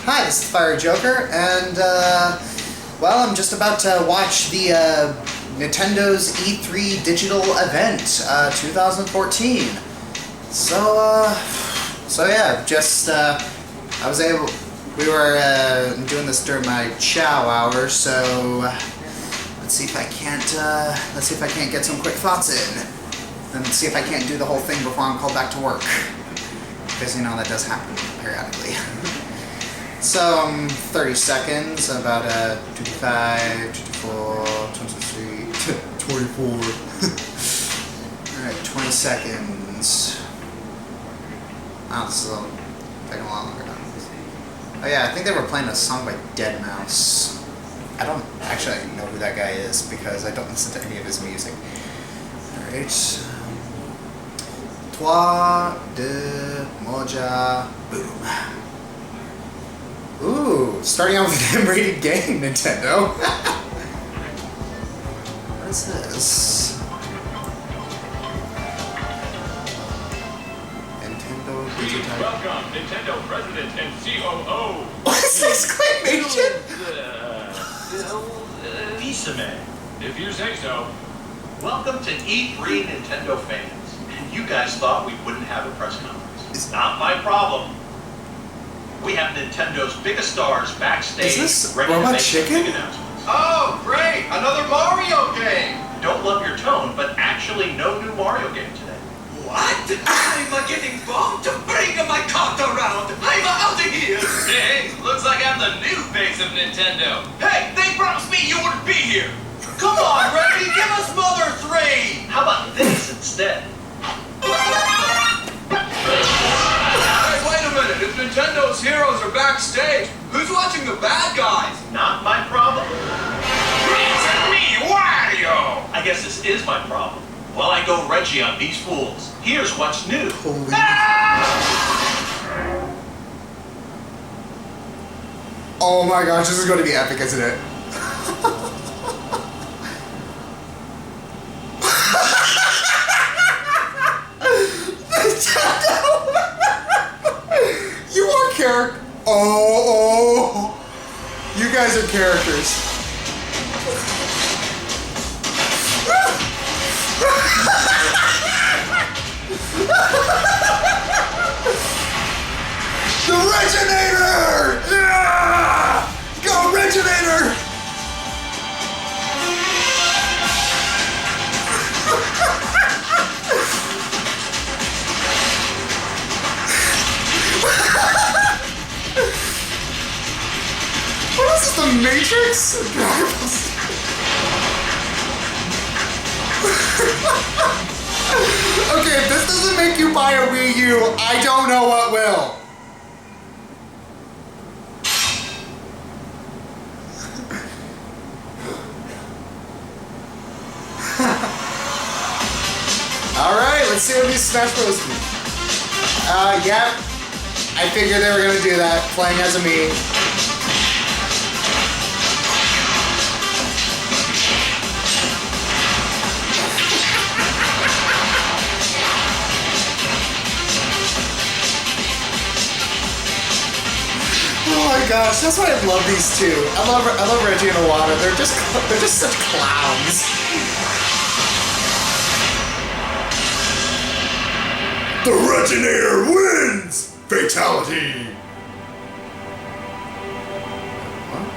Hi, this is Fiery Joker, and, well, I'm just about to watch the, Nintendo's E3 digital event, 2014. So yeah, just, we were, doing this during my chow hour, so, let's see if I can't get some quick thoughts in, and see if I can't do the whole thing before I'm called back to work. Because, you know, that does happen periodically. So, 30 seconds, about 25, 24, 23, 24. Alright, 20 seconds. Oh, this is taking a lot longer now. Oh yeah, I think they were playing a song by deadmau5. I don't actually know who that guy is because I don't listen to any of his music. Alright. 3, 2, 1, boom. Ooh, starting out with an M-rated game, Nintendo. What is this? Nintendo Digital. Welcome, Nintendo President and COO. What is this exclamation? Visa Man, if you say so. Welcome to E3 Nintendo fans. And you guys thought we wouldn't have a press conference. It's not my problem. We have Nintendo's biggest stars backstage. Is this ready to Robot make Chicken? big announcements. Oh, great! Another Mario game! Don't love your tone, but actually no new Mario game today. What? I'm getting bombed to bring my cart around. I'm out of here. Hey, looks like I'm the new face of Nintendo. Hey, they promised me you would be here. Come on, Reggie, give us Mother 3. How about this instead? Hey, wait a minute. If Nintendo's heroes are backstage, who's watching the bad guys? Not my problem. It's me, Wario. I guess this is my problem. While I go Reggie on these fools, here's what's new. Holy. Oh my gosh, this is going to be epic, isn't it? You are character. Oh, you guys are characters. The Reginator! Yeah! Go Reginator! What is this, the Matrix? Okay, if this doesn't make you buy a Wii U, I don't know what will. Alright, let's see what these Smash Bros. do. Yeah. I figured they were gonna do that, playing as a Mii. Oh my gosh, that's why I love these two. I love Reggie and Iwata. They're just such clowns. The Reginator wins! Fatality! What?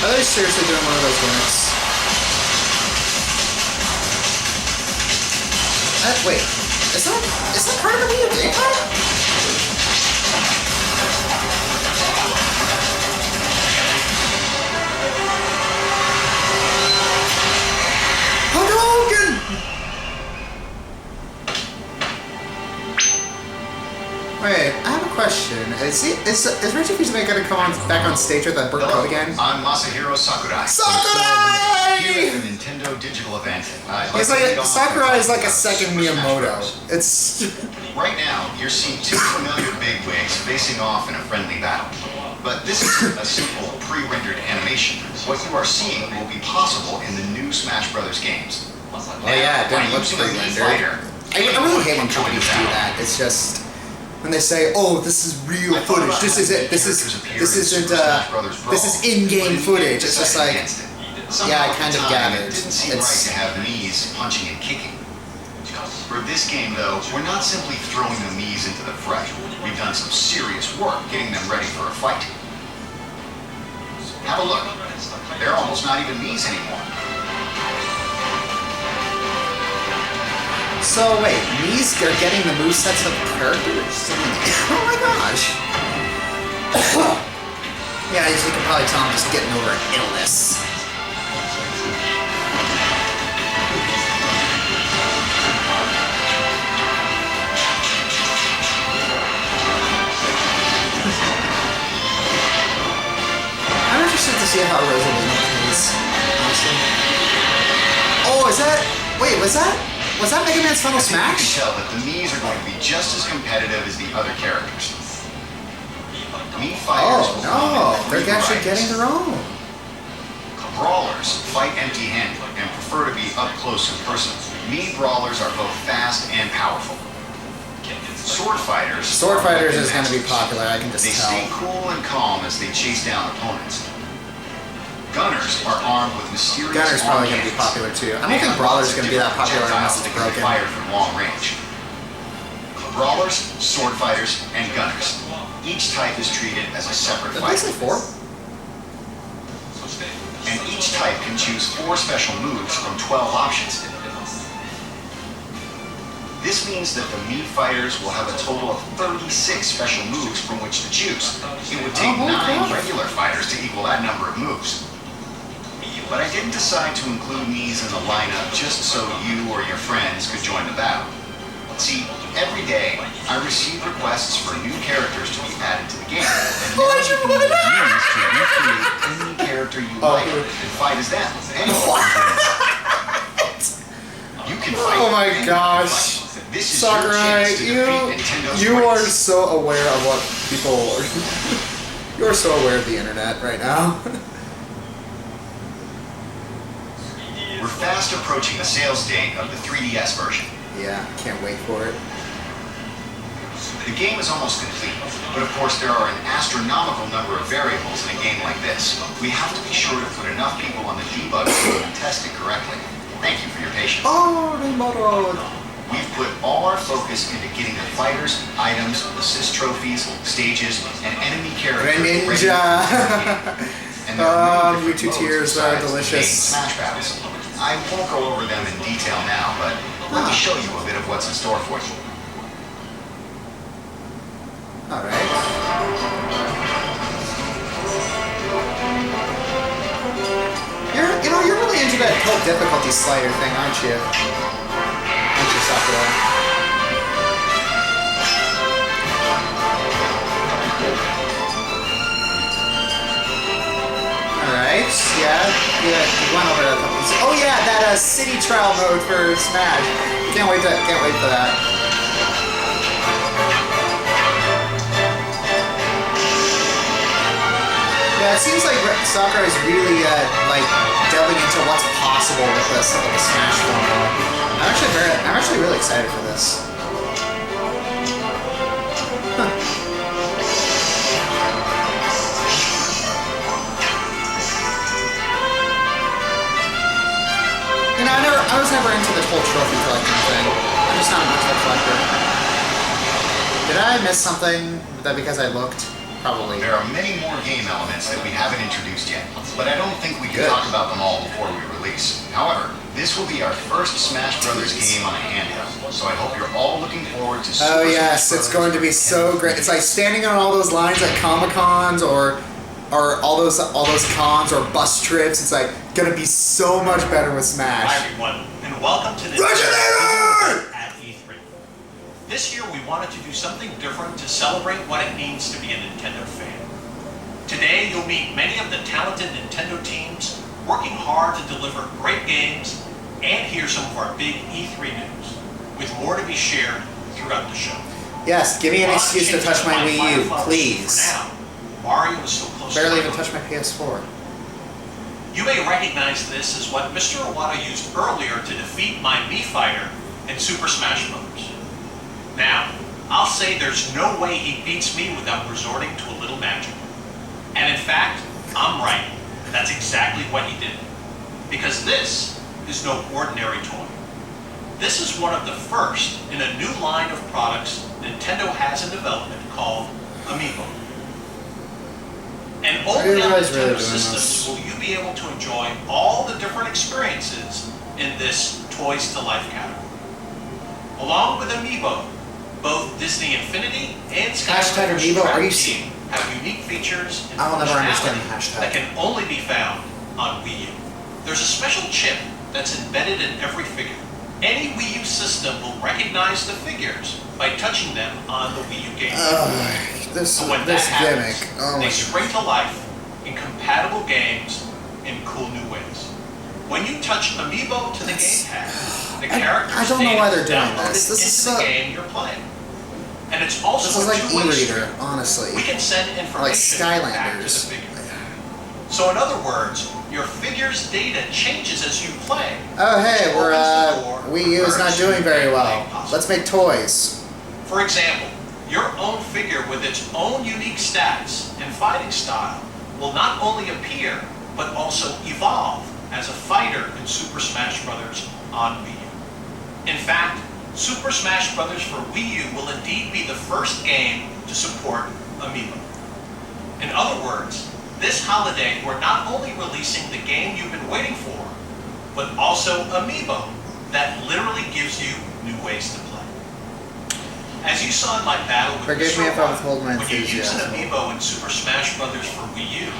Are they seriously doing one of those gimmicks? Wait, is that part of the Wii U gamepad? Wait, I have a question. Is Reggie Fils-Aimé gonna come back on stage with that burnt coat again? I'm Masahiro Sakurai. Sakurai! Here at the Nintendo Digital Event. He's like Sakurai is like a second Miyamoto. It's right now you're seeing two familiar bigwigs facing off in a friendly battle. But this isn't a simple pre-rendered animation. What you are seeing will be possible in the new Smash Bros. Games. Oh yeah, it didn't look pre-rendered. I really hate when companies do that. It's just when they say, "Oh, this is real footage. This is it. This isn't this is in-game footage." It's just like, yeah, I kind of get it. It didn't seem right to have Mii's punching and kicking. For this game, though, we're not simply throwing the Miis into the fray. We've done some serious work getting them ready for a fight. Have a look. They're almost not even Miis anymore. So wait, Mii's are getting the movesets of characters? Oh my gosh. Yeah, as you can probably tell, I'm just getting over an illness. I'm interested to see how Rosalina plays, honestly. Oh, is that... Wait, was that Mega Man's Final Smash? You can tell that the Miis are going to be just as competitive as the other characters. Mii Fighters will no, they're actually getting their own. Brawlers fight empty-handed and prefer to be up close and personal. Mii Brawlers are both fast and powerful. Sword Fighters is going to be popular, I can just They tell. stay cool and calm as they chase down opponents. Gunners are armed with mysterious Gunner's arm probably going to be cannons. popular too. I They don't think have Brawler's lots of going to be that different popular unless projectiles it's that can be broken. fired from long range. Brawlers, Sword Fighters, and Gunners. Each type is treated as a separate Did they fighter. say 4? And each type can choose 4 special moves from 12 options. This means that the Mii Fighters will have a total of 36 special moves from which to choose. It would take 9 regular fighters to equal that number of moves. But I didn't decide to include Mii's in the lineup just so you or your friends could join the battle. See, every day I receive requests for new characters to be added to the game. And now you can use Mii's to recreate any character you like and fight as them. Anyone you can fight. Oh my anyone gosh. you like. This is your Sakurai, chance to defeat Nintendo's you are rights. so aware of what people are. You are so aware of the internet right now. We're fast approaching the sales date of the 3DS version. Yeah, can't wait for it. The game is almost complete, but of course there are an astronomical number of variables in a game like this. We have to be sure to put enough people on the debug team and test it correctly. Thank you for your patience. Oh, Remote. We've put all our focus into getting the fighters, items, assist trophies, stages, and enemy characters ready for the Greninja. game. And there are many You different two modes tears are besides the main delicious. Smash battles. I won't go over them in detail now, but let me show you a bit of what's in store for you. Alright. You're really into that whole difficulty slider thing, aren't you? Aren't you, Sakura? Alright, yeah, you went over that. Oh yeah, that city trial mode for Smash. Can't wait for that. Yeah, it seems like Sakura is really like delving into what's possible with the Smash formula. I'm actually really excited for this. Huh. You know, I was never into the whole trophy collecting thing. I'm just not much of a collector. Did I miss something that because I looked? Probably. There are many more game elements that we haven't introduced yet, but I don't think we can talk about them all before we release. However, this will be our first Smash Brothers game on a handheld, so I hope you're all looking forward to Super Oh yes, Smash it's Brothers going to be so great. It's like standing on all those lines at Comic-Cons or all those cons or bus trips. It's like gonna be so much better with Smash. Hi everyone, and welcome to the Regulator! at E3. This year we wanted to do something different to celebrate what it means to be a Nintendo fan. Today you'll meet many of the talented Nintendo teams working hard to deliver great games and hear some of our big E3 news, with more to be shared throughout the show. Yes, give me an excuse to touch my Wii U, please. For now, Mario is so close Barely to even touched my PS4. You may recognize this as what Mr. Iwata used earlier to defeat my Mii Fighter in Super Smash Bros. Now, I'll say there's no way he beats me without resorting to a little magic. And in fact, I'm right. That's exactly what he did. Because this is no ordinary toy. This is one of the first in a new line of products Nintendo has in development called Amiibo. And only on Nintendo systems will you be able to enjoy all the different experiences in this Toys to Life category. Along with Amiibo, both Disney Infinity and Hashtag Amiibo, are you Team have unique features and I will never understand the functionality hashtag. that can only be found on Wii U. There's a special chip that's embedded in every figure. Any Wii U system will recognize the figures by touching them on the Wii U game. This And when this that gimmick. happens, Oh my they god. spring to life in compatible games in cool new ways. When you touch Amiibo to the gamepad, the characters I don't know why they're doing downloaded this. This is into so- the game you're playing. And it's also This is a like two-way e-reader, stream. honestly. We can send information back to the Skylanders. figure. So in other words, your figure's data changes as you play. Oh hey, which we're opens the door Wii U is not for doing very everything well. possible. Let's make toys. For example, your own figure with its own unique stats and fighting style will not only appear, but also evolve as a fighter in Super Smash Bros. On Wii U. In fact, Super Smash Bros. For Wii U will indeed be the first game to support Amiibo. In other words, this holiday we're not only releasing the game you've been waiting for, but also Amiibo that literally gives you new ways to play. As you saw in my battle with Forgive me if I withhold my when you use an enthusiasm. Amiibo in Super Smash Bros. For Wii U,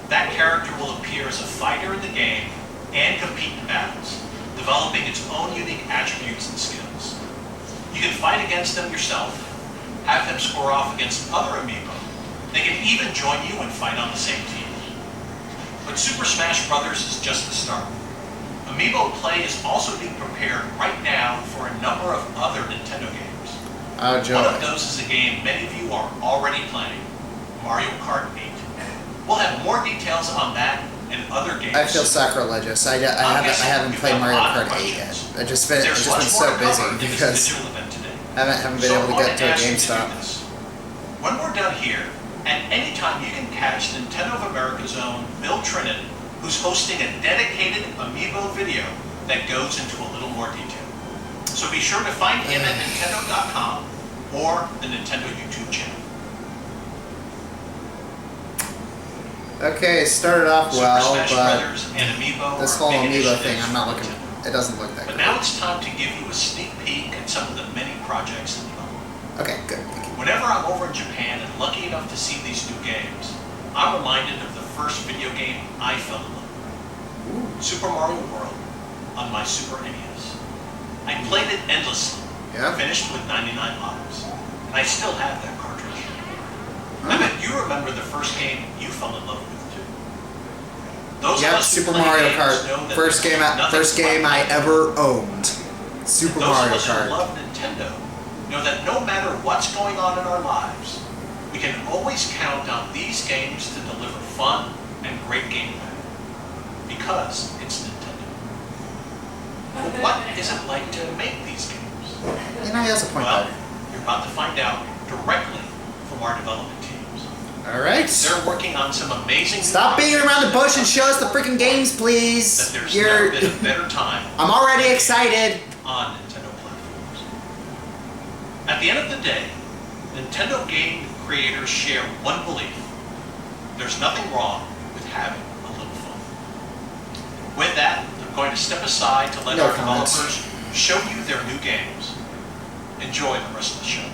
that character will appear as a fighter in the game and compete in battles, developing its own unique attributes and skills. You can fight against them yourself, have them score off against other Amiibo. They can even join you and fight on the same team. But Super Smash Bros. Is just the start. Amiibo play is also being prepared right now for a number of other Nintendo games. Oh One of joy. those is a game many of you are already playing, Mario Kart 8. We'll have more details on that and other games. I feel sacrilegious. I haven't played Mario Kart 8 yet. I've just been There's so much more to busy cover in this because digital event today. I haven't been So able to I'm get to going a ask you to do GameStop. this. When we're done here, at any time you can catch Nintendo of America's own Bill Trinan, who's hosting a dedicated Amiibo video that goes into a little more detail. So be sure to find him at Nintendo.com or the Nintendo YouTube channel. Okay, started off Super well, Smash but Brothers and Amiibo this are whole big Amiibo initiatives thing, I'm not for looking. Nintendo. It doesn't look that But good. now it's time to give you a sneak peek at some of the many projects in development. Okay, good. Thank you. Whenever I'm over in Japan and lucky enough to see these new games, I'm reminded of the first video game I fell in love with. Super Mario World on my Super NES. I played it endlessly, Yeah. finished with 99 lives, and I still have that cartridge. I bet you remember the first game you fell in love with too. Those of Yep, us who Super play Mario games know Kart. that First there's game nothing I quite like ever owned. Super Those Mario of us who Kart. love Nintendo know that no matter what's going on in our lives, we can always count on these games to deliver fun and great gameplay. Because it's Nintendo. But what is it like to make these games? You know, he has a point Well, there. you're about to find out directly from our development teams. Alright. They're working on some amazing Stop beating around the bush and show us the freaking games, that please. there's never been a better time I'm already excited. on Nintendo platforms. At the end of the day, Nintendo game creators share one belief. There's nothing wrong with having a little fun. With that, I'm going to step aside to let No our comments. developers show you their new games. Enjoy the rest of the show.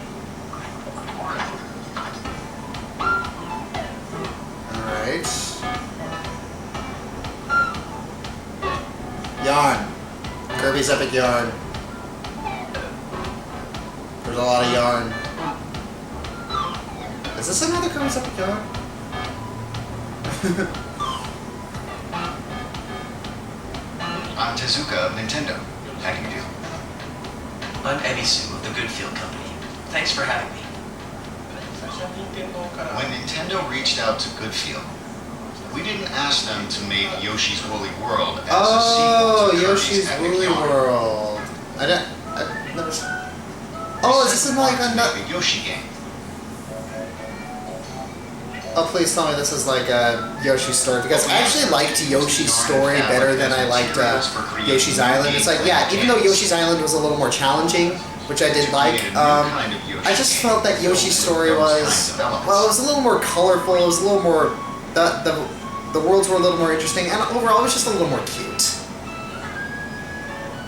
Alright. Yarn. Kirby's Epic Yarn. There's a lot of yarn. Is this another Kirby's Epic Yarn? I'm Tezuka of Nintendo. How do you do? I'm Ebisu of the Goodfield Company. Thanks for having me. When Nintendo reached out to Goodfield, we didn't ask them to make Yoshi's Woolly World as a Oh, sequel to Yoshi's Kirby's Epic Woolly Yarn. World. I never. Oh, is this like a Yoshi game? Oh, please tell me this is like a Yoshi's Story, because I actually liked Yoshi's Story better than I liked Yoshi's Island. It's like, yeah, even though Yoshi's Island was a little more challenging, which I did like, I just felt that Yoshi's Story was, well, it was a little more colorful, it was a little more, the worlds were a little more interesting, and overall it was just a little more cute.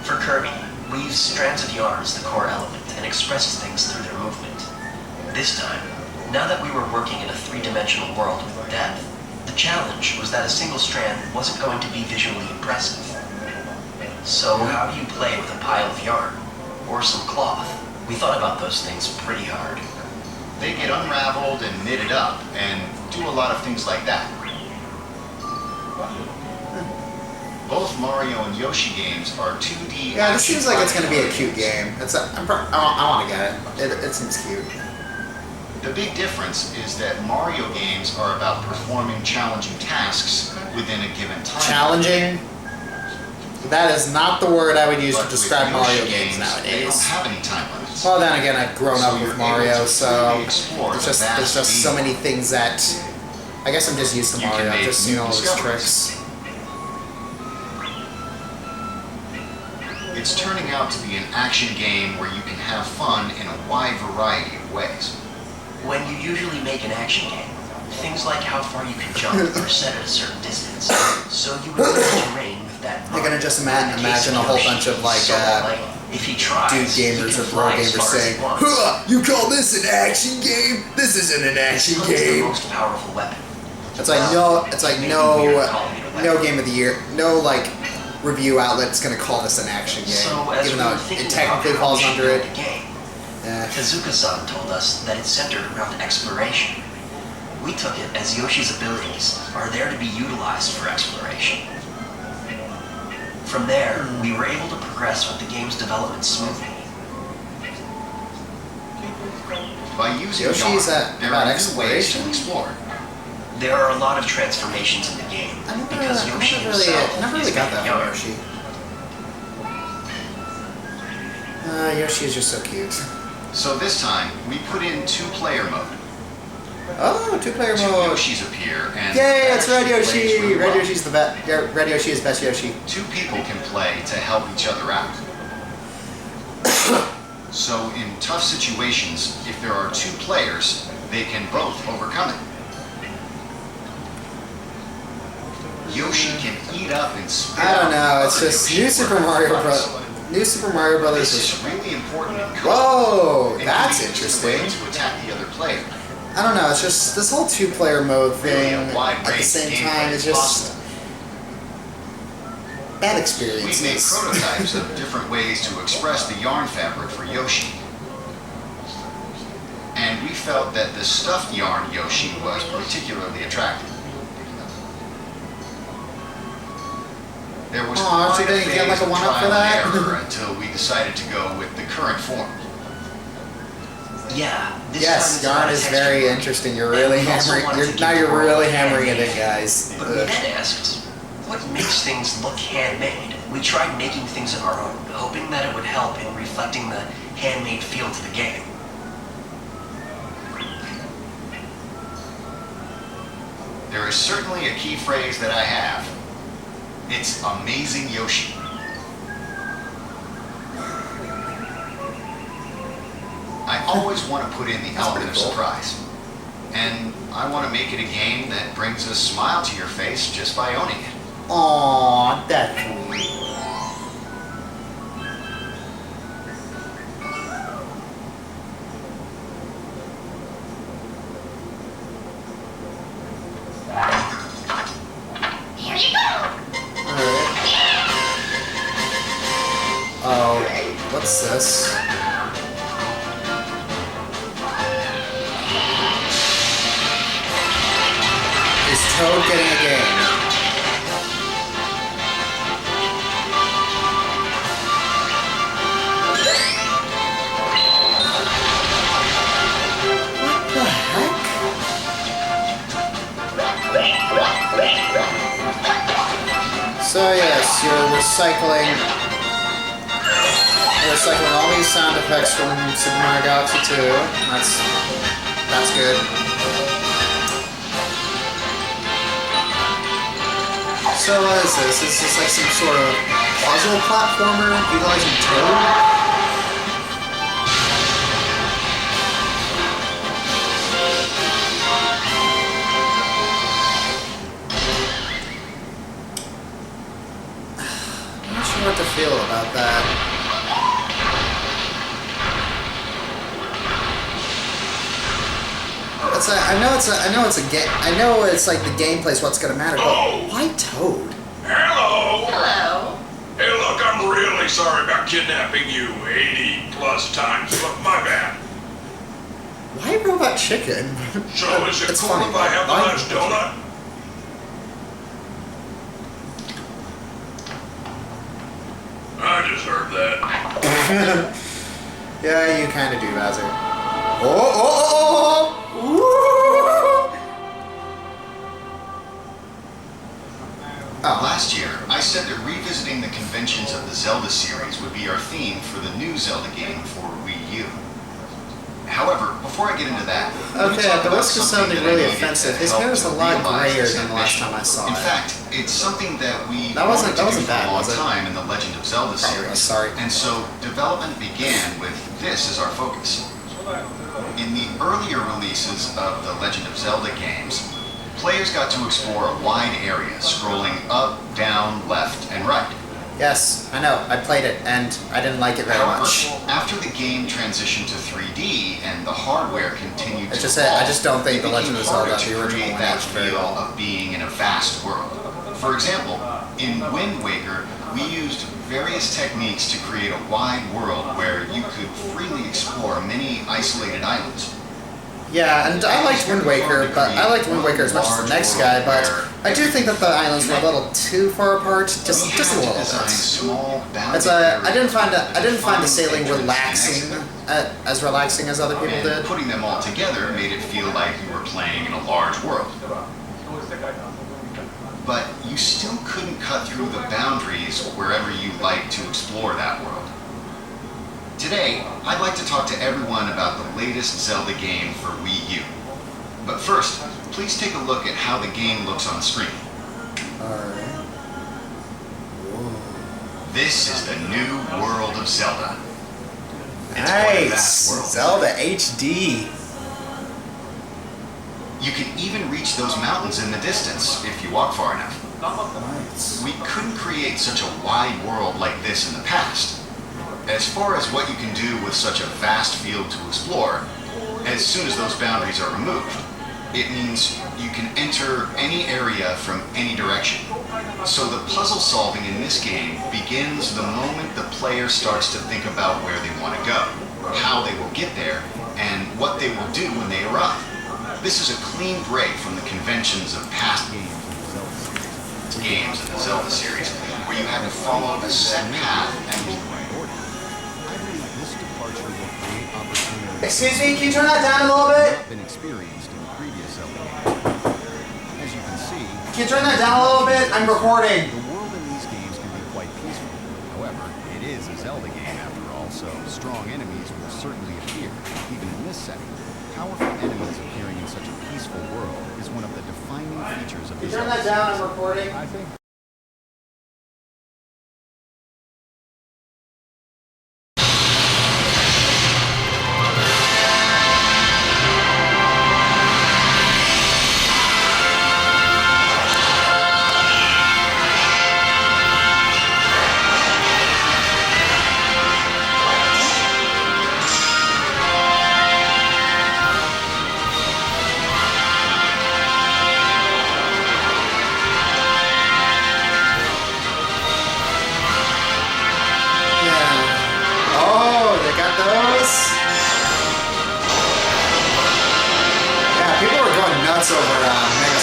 For Kirby, we use strands of yarn as the core element and expresses things through their movement. This time, now that we were working in a three-dimensional world with depth, the challenge was that a single strand wasn't going to be visually impressive. So how do you play with a pile of yarn? Or some cloth? We thought about those things pretty hard. They get unraveled and knitted up, and do a lot of things like that. Both Mario and Yoshi games are 2D. Yeah, this seems like it's going to be a cute game. I want to get it. It seems cute. The big difference is that Mario games are about performing challenging tasks within a given time. Challenging? That is not the word I would use to describe Mario games They don't nowadays. have any time limits. Well, then again, I've grown up you're with able Mario, to so freely explore there's the just vast so field. many things that I guess I'm just used to You can Mario. I've make just seen new all those discoveries. tricks. It's turning out to be an action game where you can have fun in a wide variety of ways. When you usually make an action game, things like how far you can jump are set at a certain distance, so you would build terrain with that. I can just imagine a whole bunch of like if he tries, dude gamers or bro gamers saying, "Huh, you call this an action game? This isn't an action the game." most powerful weapon. It's like no game of the year, no like review outlet's gonna call this an action game, So as even we though were thinking it about technically how falls we should under build it. the game, Yeah. Kazuka-san told us that it's centered around exploration. We took it as Yoshi's abilities are there to be utilized for exploration. From there, we were able to progress with the game's development smoothly. By using Yoshi's yarn, there about are new ways exploration? to explore. There are a lot of transformations in the game because Yoshi himself never is really got made that of from yarn. Yoshi. Yoshi is just so cute. So this time, we put in two-player mode. Oh, two-player Two mode. Yoshis appear, and Yay, it's Red plays Yoshi! really Red well. Yoshi's the best. Yeah, Red Yoshi is best Yoshi. Two people can play to help each other out. So in tough situations, if there are two players, they can both overcome it. Yoshi can eat up and spit I don't out know. It's other just Yoshi New Super for Mario fun. Bros. New Super Mario Brothers This was. is really important in co-op. Whoa, and that's can be used as a way interesting. to attack the other player. I don't know. It's just this whole two-player mode Really thing. a wide At the range same of time, gameplay it's is just bad We've experiences. made prototypes of different ways to express the yarn fabric for Yoshi. And we felt that the stuffed yarn Yoshi was particularly attractive. There was Aw, so quite a they didn't get, like, phase a of one-up for trial that? and error until we decided to go with the current form. Yeah, this Yes, time yarn it's is about a very texture. interesting. You're really And we also hammering. wanted You're, to now give you're the world really a hammering it handmade in, guys. But we then asked, what makes things look handmade? We tried making things of our own, hoping that it would help in reflecting the handmade feel to the game. There is certainly a key phrase that I have. It's amazing Yoshi. I always want to put in the element of pretty cool. surprise. And I want to make it a game that brings a smile to your face just by owning it. Aww, that's sweet. Here you go. Alright. Oh, what's this? Is Toad getting a game? What the heck? So yes, you're recycling recycling all these sound effects from Super Mario Galaxy 2. That's good. So what is this? Is this like some sort of puzzle platformer utilizing Toad? What to feel about that. I know it's like the gameplay's what's gonna matter, but why Toad? Hello! Hello. Hey, look, I'm really sorry about kidnapping you 80 plus times, but my bad. Why Robot Chicken? So is it It's cool funny, if I have the why- last donut? I deserve that. Yeah, you kind of do, Bowser. Oh! Last year, I said that revisiting the conventions of the Zelda series would be our theme for the new Zelda game for Wii U. However, before I get into that, Okay, at the risk of sounding really offensive, his hair is a lot grayer than the last time I saw In it. fact, it's something that we That wasn't wanted to do bad, for a long was it? time in the Legend of Zelda series. sorry. And so development began with this as our focus. In the earlier releases of the Legend of Zelda games, players got to explore a wide area, scrolling up, down, left, and right. Yes, I know. I played it, and I didn't like it very However, much. after the game transitioned to 3D and the hardware continued to I just don't think it The Legend of became harder Zelda, to the original create one, that aged very feel well. of being in a vast world. For example, in Wind Waker, we used various techniques to create a wide world where you could freely explore many isolated islands. Yeah, and I liked Wind Waker, but I liked Wind Waker as much as the next guy, but I do think that the islands were a little too far apart, just a little bit. I didn't find the sailing relaxing, as relaxing as other people did. Putting them all together made it feel like you were playing in a large world. But you still couldn't cut through the boundaries wherever you liked to explore that world. Today, I'd like to talk to everyone about the latest Zelda game for Wii U. But first, please take a look at how the game looks on screen. Alright. This is the new world of Zelda. It's quite a vast Nice! world. Zelda HD. You can even reach those mountains in the distance if you walk far enough. Nice. We couldn't create such a wide world like this in the past. As far as what you can do with such a vast field to explore, as soon as those boundaries are removed, it means you can enter any area from any direction. So the puzzle solving in this game begins the moment the player starts to think about where they want to go, how they will get there, and what they will do when they arrive. This is a clean break from the conventions of past games in the Zelda series, where you had to follow a set path and Excuse me, can you turn that down a little bit? Been experienced in the previous Zelda game. As you can see, Can you turn that down a little bit? I'm recording. the world in these games can be quite peaceful. However, it is a Zelda game after all, so strong enemies will certainly appear, even in this setting. Powerful enemies appearing in such a peaceful world is one of the defining features of Can the you turn Zelda that down? series. I'm recording. I think Yeah. Oh, they got those? Yeah, people were going nuts over Mega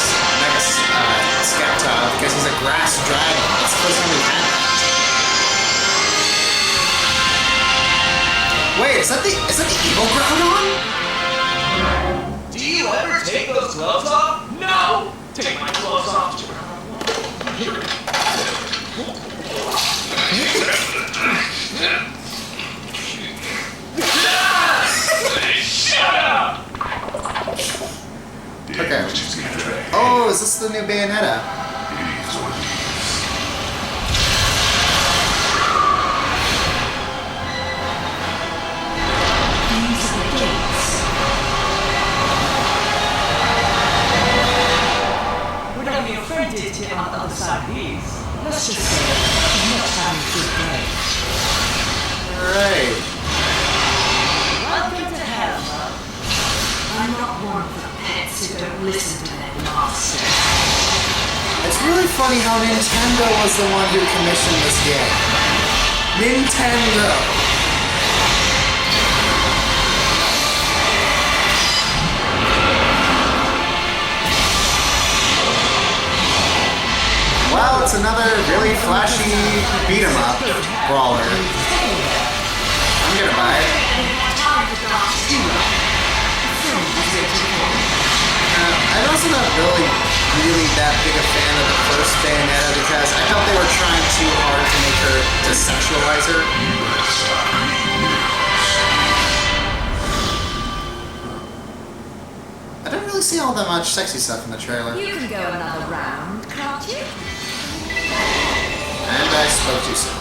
Skepta because he's a grass dragon. That's the first time we've had that. Wait, is that the evil Groudon? Do you ever take those gloves off? No! Take my gloves off. the new Bayonetta. These are the gates. Whatever your friend did to on the other side of these, let's just say he's not having a good day. Alright. Welcome to hell, love. I'm not one of the pets who don't listen to their master. It's really funny how Nintendo was the one who commissioned this game. Nintendo! Well, it's another really flashy beat-em-up brawler. I'm gonna buy it. I'm also not really that big a fan of the first Bayonetta because I felt they were trying too hard to make her, to sexualize her. I didn't really see all that much sexy stuff in the trailer. You can go another round, can't you? And I spoke too soon.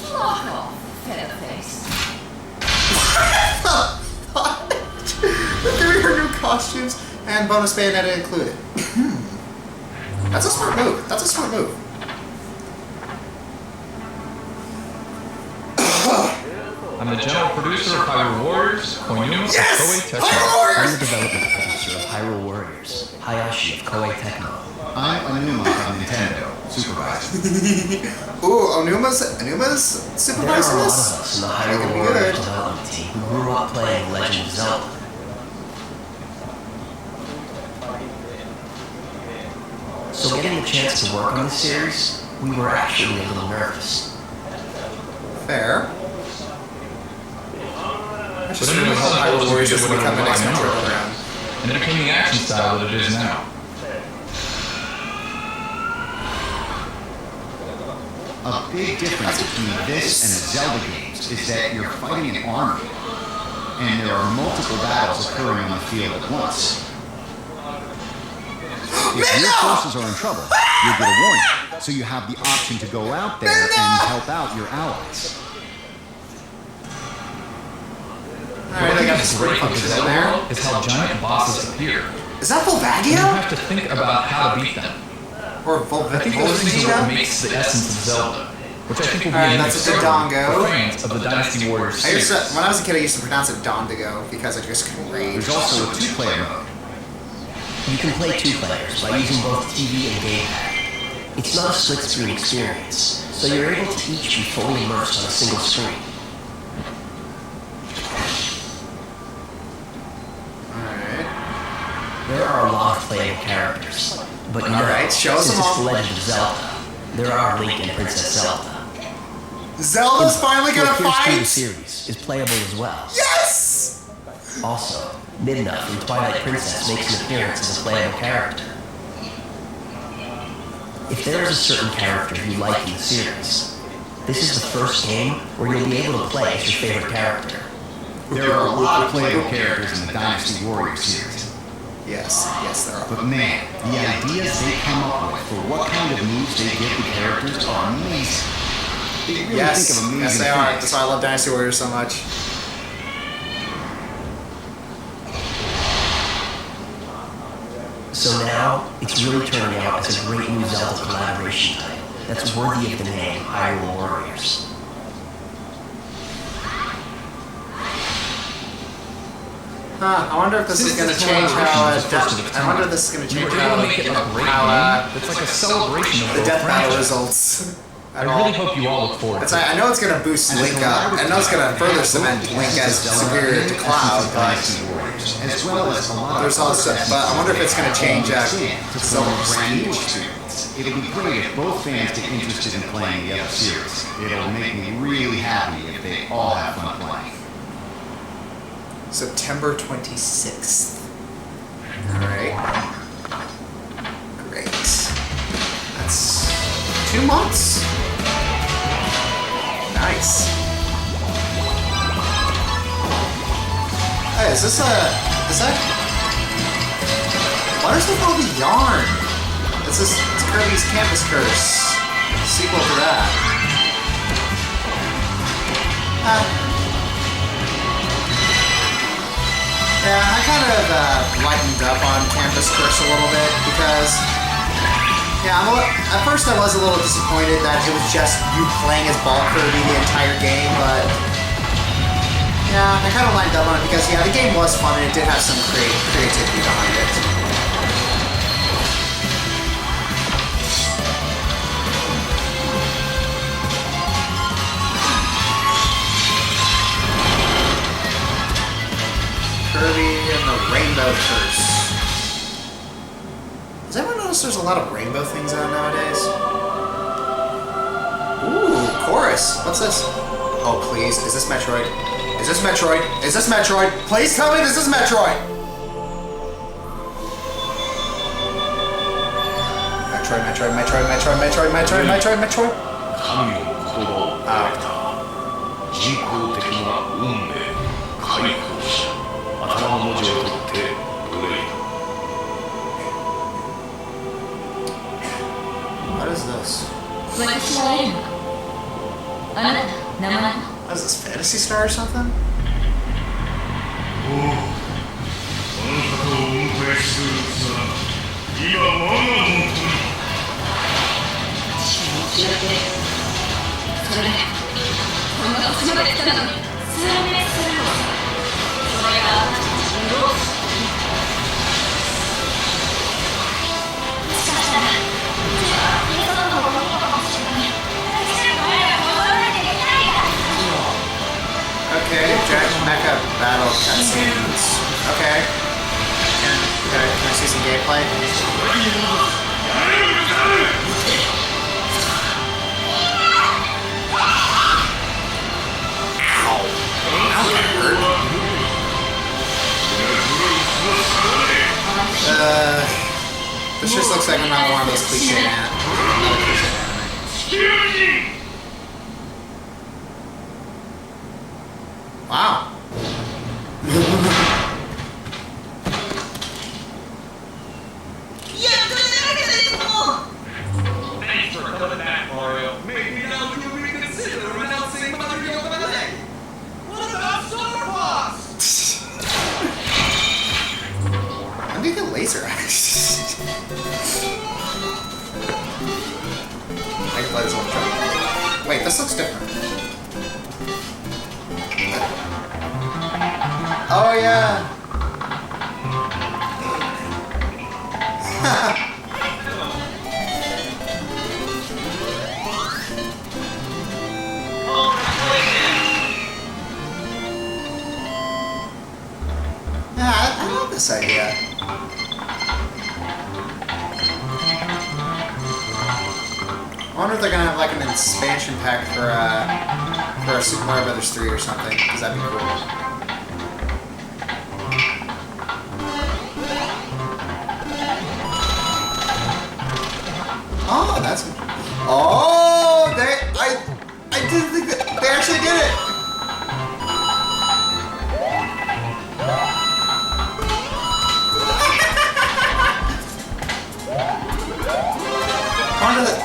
Fuck off, featherface. They're giving her new costumes and bonus Bayonetta included. That's a smart move. That's a smart move. I'm the general producer of HYRULE Warriors, Koinuma Yes! of Koei Tecmo. HYRULE I'm Warriors! the development producer of HYRULE Warriors, Hayashi of Koei Tecmo. I'm Unuma of Nintendo, supervisor. Ooh, Onuma's There are a supervising lot of this? us in the Making HYRULE me Warriors good. development team who grew up playing Legend of Zelda. So getting the chance to work on this series, we were actually a little nervous. Fair. I But just anyway, really hope HYRULE Warriors it doesn't would become the next number Metro of program. and it became the action style that it is now. A big difference between this and the Zelda games is that you're fighting an army, and there are multiple battles occurring on the field at once. If your forces are in trouble, you'll get a warning, so you have the option to go out there and help out your allies. Alright, I got the What's spring great about functions the in Zelda there. world is how giant bosses appear. Is that And you Volvagia? have to think about how to beat them. Or I think those things are what Volvagia? makes the essence of Zelda, which I think will be Alright, the that's next a Dodongo. for fans of the Dynasty Warriors I used series. to, when I was a kid, I used to pronounce it Dondigo because I just couldn't read. There's also a two-player mode. You can play two players by using both TV and gamepad. It's not a split-screen experience, so you're able to each be fully immersed on a single screen. Alright. There are a lot of playable characters, but you know, Alright, show us since them it's all. the Legend of Zelda, there are Link and Princess Zelda. Zelda's finally Who gonna appears through the fight! series is playable as well. Yes! Also, Midna from Twilight Princess makes an appearance as a playable character. If there is a certain character you like in the series, this is the first game where you'll be able to play as your favorite character. There are a lot of playable characters in the Dynasty Warriors series. Yes, yes, there are. But man, the ideas they come up with for what kind of moves they give the characters are amazing. They really Yes, think of amazing yes, they are. things. That's why I love Dynasty Warriors so much. So now, it's really turning out as a great new Zelda collaboration title that's worthy of the name HYRULE Warriors. Huh, I wonder if this is Since gonna it's change collaboration how, is the first of its I wonder if kind, this is gonna we change were able how, to make it a great how, game that's like a celebration of the both death battle franchises. results. I really hope you all look forward It's to like, it. I know it's gonna boost Link up. I know it's gonna further cement Link as superior to Cloud, but as well as a lot there's also, but I wonder if it's gonna change to Silver form a brand new Prestige. experience. It'll be great if both fans get interested in playing the other series. It'll make me really happy if they all have fun playing. September 26th. Alright. Great. That's 2 months. Nice. Hey, is this a... Is that? What is with all the yarn? It's Kirby's Campus Curse. Sequel to that. Yeah, I kind of lightened up on Campus Curse a little bit because, yeah, at first I was a little disappointed that it was just you playing as Ball Kirby the entire game, but yeah, I kind of lined up on it because, yeah, the game was fun and it did have some creativity behind it. Kirby and the Rainbow Curse. Does anyone notice there's a lot of rainbow things out nowadays? Ooh, chorus. What's this? Oh, please. Is this Metroid? Is this Metroid? Is this Metroid? Please tell me this is Metroid! Metroid. What is this? What is this, Fantasy Star or something? Okay, Giant Mecha Battle cutscenes. Okay. Can I see some gameplay? Ow. That hurt. This just looks like another one of those cliche anime. Wow. Thanks for coming back, Mario. Maybe now we can reconsider announcing Mario Ballet. What about Star Fox? When do you get laser eyes? I can play this one. Wait, this looks different. Oh yeah. Yeah, I love this idea. I wonder if they're gonna have like an expansion pack for Super Mario Bros. 3 or something, because that'd be cool. Oh, that's... Oh, I didn't think that... They actually did it!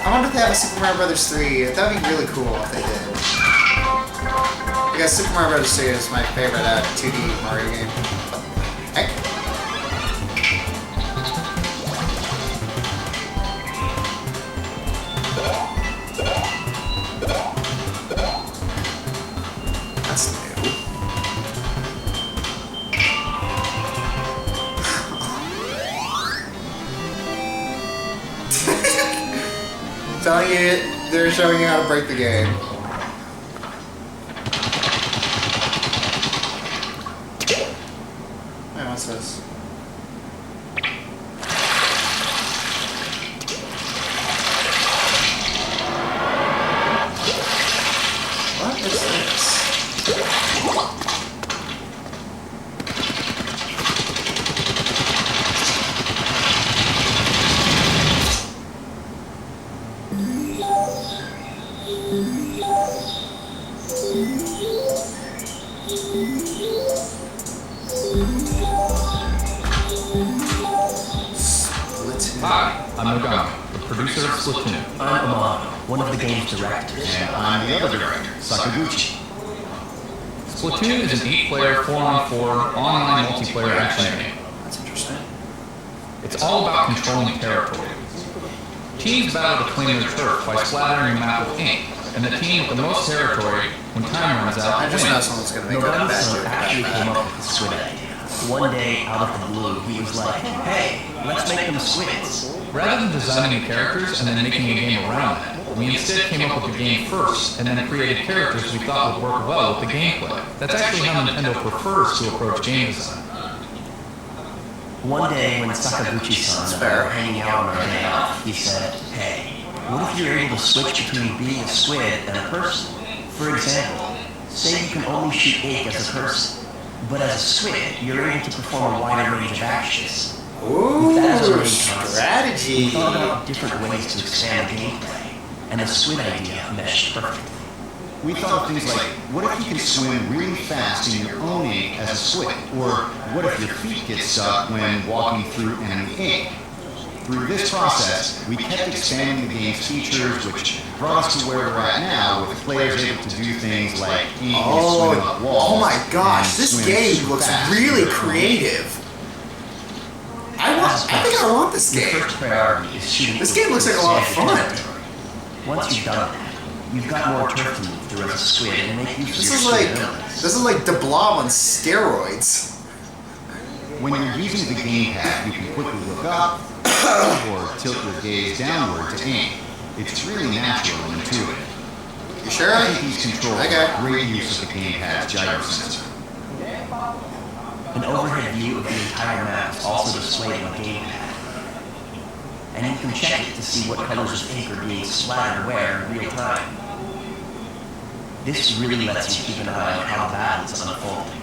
I wonder if they have a Super Mario Bros. 3. That would be really cool if they did. Because Super Mario Bros. 3 is my favorite 2D Mario game. Hey. That's new. Telling you, they're showing you how to break the game. Hey, what's this? What is this? Hi, I'm Nogami, the producer of Splatoon. I'm Amano, one of the game's directors. And I'm the other director, Sakaguchi. Splatoon is an 8-player, 4-on-4 online multiplayer action game. That's interesting. It's all about controlling territory. Teams battle to claim their turf by splattering the map with ink, and the team with the most territory, when time runs out, I just know wins. someone's gonna make a Nogami's bad son joke actually about came that. up with the squid idea. One day, out of the blue, he was like, hey, let's make them squids. Rather than designing the characters and then making a game around them, we instead came up with the game first, and then created characters we thought would work well with the gameplay. That's actually how Nintendo prefers to approach game design. One day, when Sakaguchi-san and I were hanging out on our day off, he said, hey, what if you're able to switch between being a squid and a person? For example, say you can only shoot ink as a person, but as a squid, you're able to perform a wider range of actions. Ooh, That is a main concept. strategy. We thought about different ways to expand gameplay, and the squid idea meshed perfectly. We thought of things like, what if you can swim really fast in your own ink as a squid? Or what if your feet get stuck when walking through enemy ink? Through this process, we kept expanding the game's features, which brought us to where we're at now, with players able to do things like ink and swim up walls. Oh my gosh, and this swim game super looks fast really in your own ink. creative. I think I want this Your game. first priority is shooting. This game looks like a lot of fun. Once you've done that, you've got more turf to move through as a squid and make use This of is your like squid abilities. this is like the Blob on steroids. When you're using the gamepad, you can quickly look up or tilt your gaze downward to aim. It's really natural and intuitive. You sure? I think these controls Okay. are great use of the gamepad's gyro sensor. An overhead view of the entire map is also displayed on the gamepad. And you can check it to see what colors of ink are being splattered where in real time. This really lets you keep an eye on how the battle is unfolding.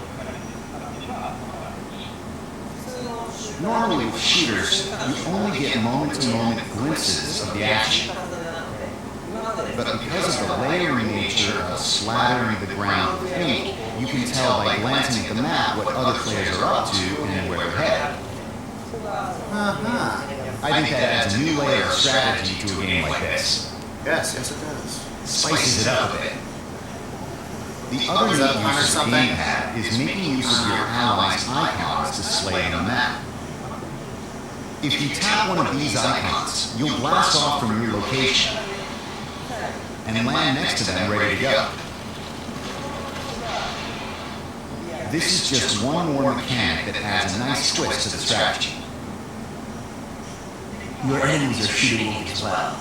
Normally with shooters, you only get moment-to-moment glimpses of the action. But because of the layering nature of slathering the ground with ink, you can tell by glancing at the map what other players are up to and where they're headed. Uh-huh. I think that adds a new layer of strategy to a game like this. Yes, yes it does. Spices it up a bit. The other Is that neat a pun or use of the something? gamepad is making use of your allies' icons displayed on the map. If you tap one of these icons, you'll blast off from your location and land next to them ready to go. This is just one more mechanic that adds a nice twist to the strategy. Your enemies are shooting ink as well.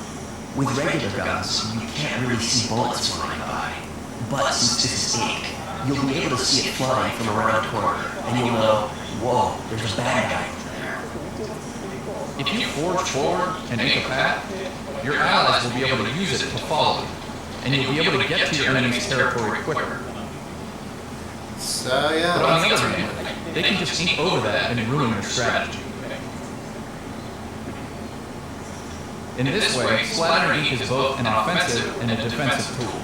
With regular guns, you can't really see bullets flying by. But since this is ink, you'll be able to see it flying from around the corner, and you'll know, whoa, there's a bad guy over there. If you forge forward and ink a path, your allies will be able to use it to follow you, and you'll be able to get to your enemy's territory quicker. So But yeah. on the other hand, they can just ink over that and ruin your strategy. In this way, splattering ink is both an offensive and a defensive tool.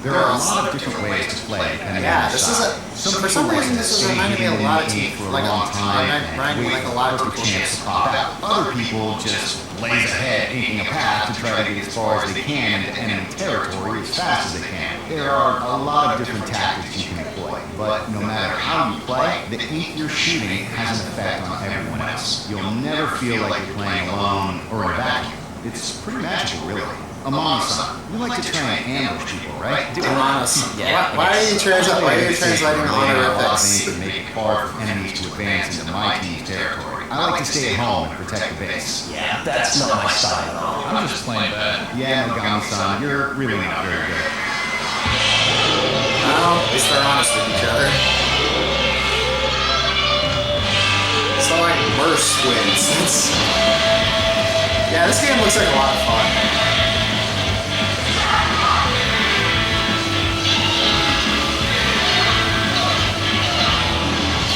There are a lot of different ways to play depending on Yeah, your this is style. a for some reason this is reminding me a lot of for a like long time reminding me like a lot of perfect people. chance to pop out. Other people just blaze ahead, inking a path to try to get as far as they can into enemy territory as fast as they can. There are a lot of different tactics you can employ, but no matter how you play, the ink you're shooting has an effect on everyone else. You'll never feel like you're playing alone or in a vacuum. It's pretty magical, really. Amano-san, you like to try and ambush people, right? Why are you translating honorifics? To make it hard for enemies to advance into my team's territory. I like to stay at home and protect the base. Yeah, that's not my style at all. I'm just playing bad. Yeah, Nogami-san, you're really not very good. Well, at least they're honest with each other. So like we're squids. Yeah, this game looks like a lot of fun.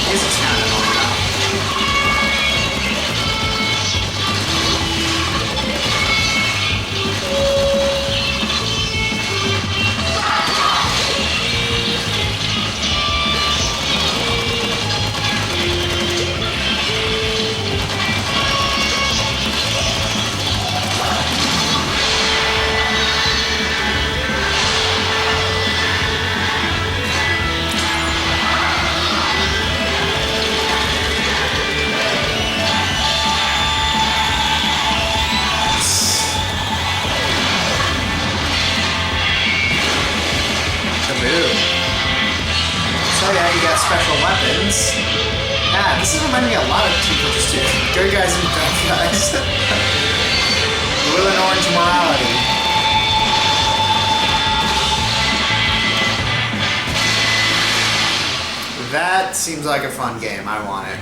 Music's kind of annoying now. boom. So yeah, you got special weapons. Yeah, this is reminding me a lot of people just do good guys and bad guys. Blue and orange morality. That seems like a fun game. I want it.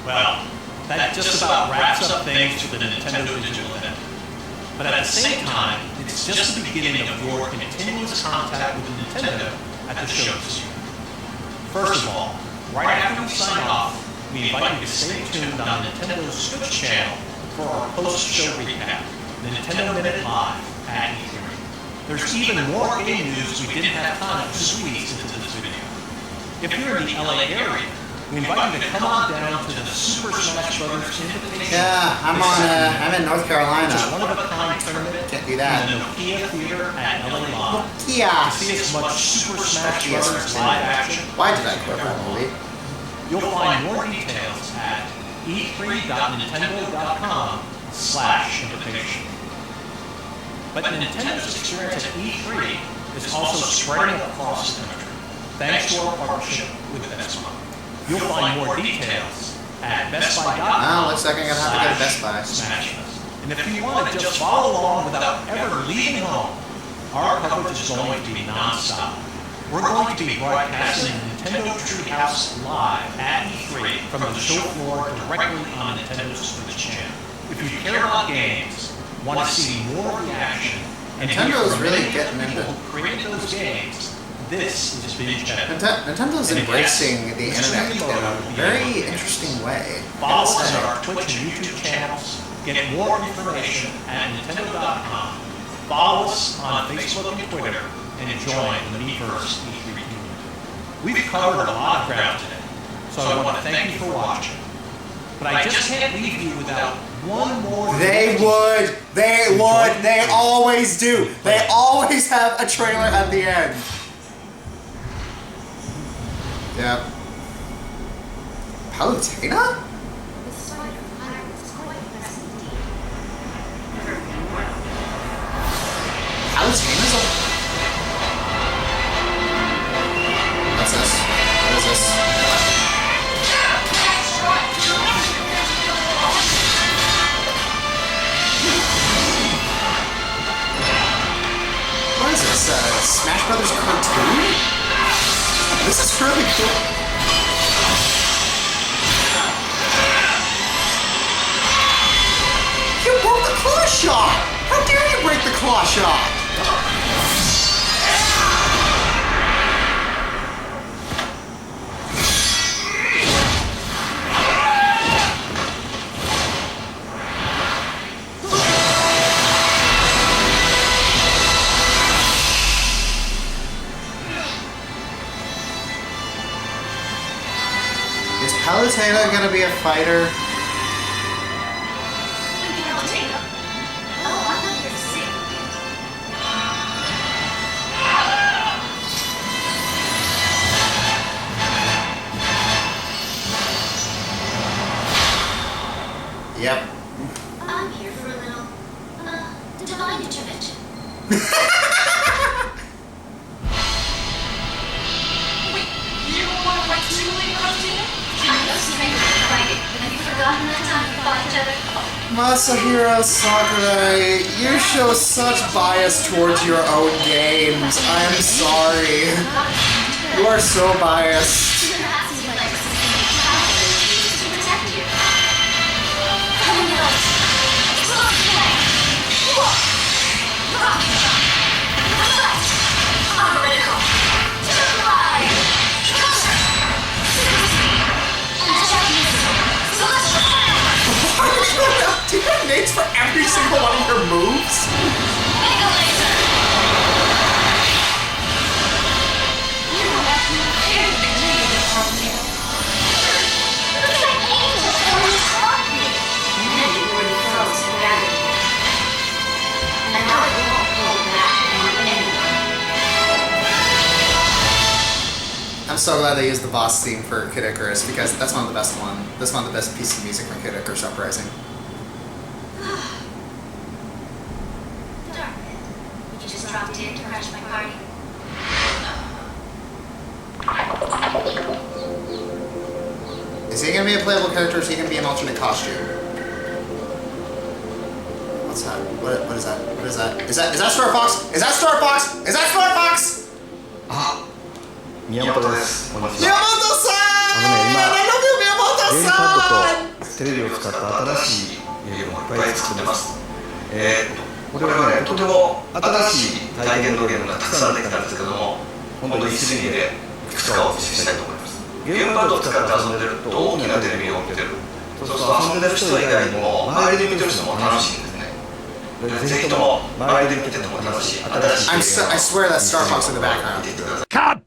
Well, that just about wraps up things for the Nintendo Digital event. But at the same time, it's just the beginning of your continuous contact with Nintendo at the show this year. First of all, right after we sign off, we invite you to stay tuned on Nintendo's Switch channel for our post-show recap, the Nintendo Minute Live at E3. There's even more game news we didn't have time to squeeze into this video. If you're in the LA area, we invite you to come on down to the Super Smash Bros. Invitational. Yeah, I'm in North Carolina. It's a one-of-a-kind tournament. Can't do that. In the Nokia Theater at LA Live. Yeah. To see as much Super Smash Bros. Live action. Why did I quit that movie? You'll find more details at e3.nintendo.com/invitation. But Nintendo's experience at E3 is also spreading across the country, thanks to our partnership with Best Buy. You'll find more details at bestbuy.com. Oh, looks like I'm gonna have to go to Best Buy. Smash Fest. And if you want to just follow along without ever leaving home, our coverage is going to be non-stop. We're going to be broadcasting Nintendo Treehouse live at E3 from the show floor directly on Nintendo's Switch channel. If you care about games, want to see more of the action, and Nintendo's really getting into who created those games, this is Binge Heaven. Nintendo's embracing the internet in a very interesting way. Follow us on our Twitch and YouTube channels. Get more information at Nintendo.com. Follow us on Facebook and Twitter, and join the Miiverse E3 community. We've covered a lot of ground today, so I want to thank you for watching. But I just can't leave you without one more. They always do. They always have a trailer at the end. Yep. Palutena? Palutena's a... What's this? What is this? What is this? Smash Brothers cartoon? This is really cool. You broke the claw shot! How dare you break the claw shot? Is Palutena gonna be a fighter? Yep. I'm here for a little, divine intervention. Wait, you don't want to fight Julie Palutena? I know some people are fighting, but have you forgotten that time we fought each other? Masahiro Sakurai, you show such bias towards your own games. I'm sorry. You are so biased. Perhaps you'd like to see something powerful used to protect you. Coming out. Close play. Uncritical. Supply. Counter. Super speed. Attack missile. Celestial fire. Do you have names for every single one of your moves? Mega laser. You have everything needed from you. Looks like angels already caught me. And then you were frozen gravity. And now it won't hold back on anyone. I'm so glad they used the boss theme for Kid Icarus because that's one of the best one. That's one of the best pieces of music from Kid Icarus Uprising. Darn it. You just dropped in to crash my party. Is he gonna be a playable character or is he gonna be an alternate costume? What's that? What is that? What is that? Is that Star Fox? Is that Star Fox? Is that Star Fox? 宮本です。こんにちは。宮本さん。今I love you, 宮本ゲームさパん。ッドとテレビを使った新しいゲームをいっぱい作ってます。これはね、とても新しい体験のゲームがたくさんできたんですけども、本当に 3D でいくつかお見せしたいと思います。ゲームパッドを使って遊んでると大きなテレビを見てる。そうすると遊んでる人以外にも周りで見てる人も楽しいんですね。ぜひとも周りで見てても楽しい新しいゲームを I swear that's Star Fox in the background. Cut!